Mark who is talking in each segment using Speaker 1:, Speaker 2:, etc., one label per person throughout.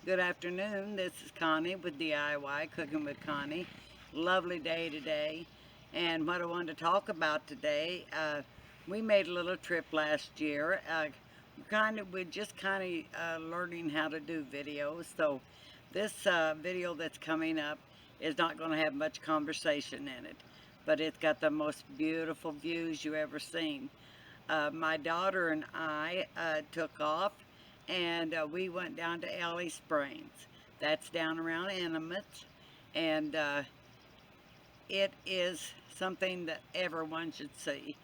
Speaker 1: Good afternoon. This is Connie with DIY Cooking with Connie. Lovely day today. And what I wanted to talk about today, we made a little trip last year. We're just kind of learning how to do videos. So this video that's coming up is not going to have much conversation in it, but it's got the most beautiful views you ever seen. My daughter and I took off and we went down to Ellie Springs. That's down around Intimate, and it is something that everyone should see.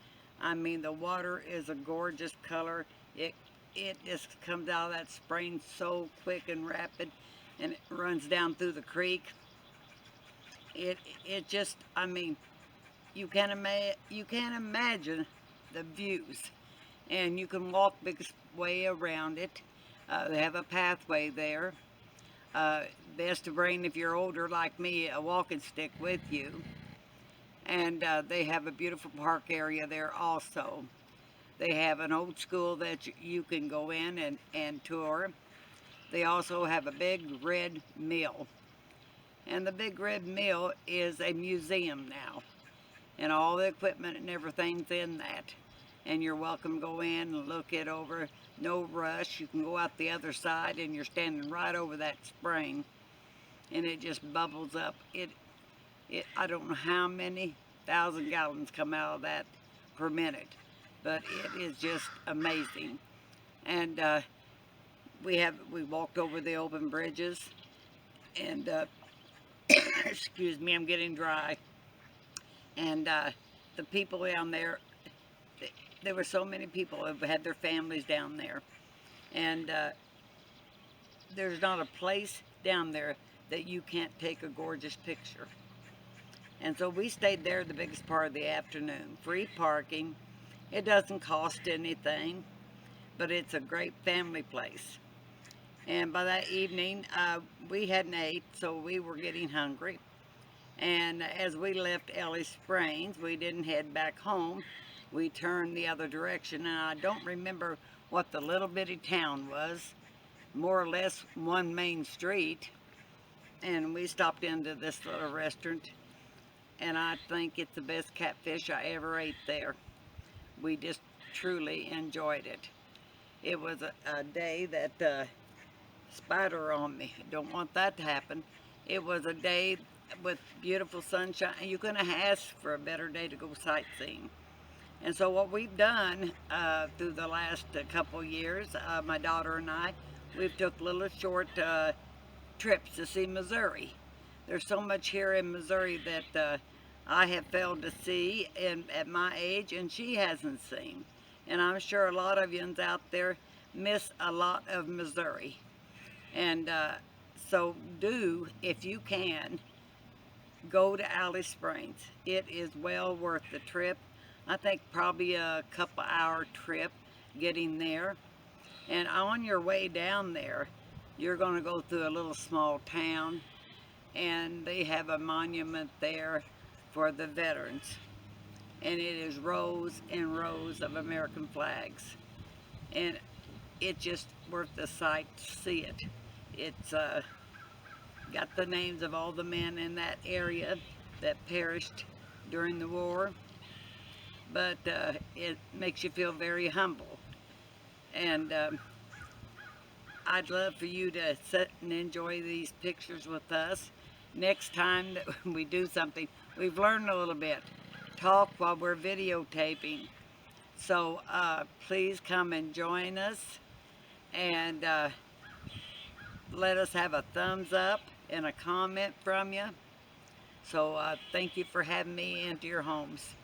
Speaker 1: I mean, the water is a gorgeous color. It it just comes out of that spring so quick and rapid, and it runs down through the creek. It just, I mean, you can't imagine the views, and you can walk big way around it. They have a pathway there. Uh, Best to bring, if you're older like me, a walking stick with you. And they have a beautiful park area there also. They have an old school that you can go in and tour. They also have a big red mill. And the big red mill is a museum now. And all the equipment and everything's in that. And you're welcome to go in and look it over. No rush. You can go out the other side and you're standing right over that spring. And it just bubbles up. I don't know how many thousand gallons come out of that per minute, but it is just amazing. And we walked over the open bridges, and excuse me, I'm getting dry. And the people down there, there were so many people who had their families down there, and there's not a place down there that you can't take a gorgeous picture. And so we stayed there the biggest part of the afternoon. Free parking. It doesn't cost anything, but it's a great family place. And by that evening, we hadn't ate, so we were getting hungry. And as we left Ellie Springs, we didn't head back home. We turned the other direction, and I don't remember what the little bitty town was. More or less one main street. And we stopped into this little restaurant, and I think it's the best catfish I ever ate there. We just truly enjoyed it. It was a day that spider on me. Don't want that to happen. It was a day with beautiful sunshine. You couldn't ask for a better day to go sightseeing. And so what we've done through the last couple years, my daughter and I, we've took little short trips to see Missouri. There's so much here in Missouri that I have failed to see at my age, and she hasn't seen. And I'm sure a lot of yous out there miss a lot of Missouri. And so do, if you can, go to Alice Springs. It is well worth the trip. I think probably a couple hour trip getting there. And on your way down there, you're going to go through a little small town, and they have a monument there for the veterans. And it is rows and rows of American flags. And it's just worth the sight to see it. It's got the names of all the men in that area that perished during the war. But it makes you feel very humble. And I'd love for you to sit and enjoy these pictures with us. Next time that we do something, we've learned a little bit. Talk while we're videotaping. So please come and join us, and let us have a thumbs up and a comment from you. So thank you for having me into your homes.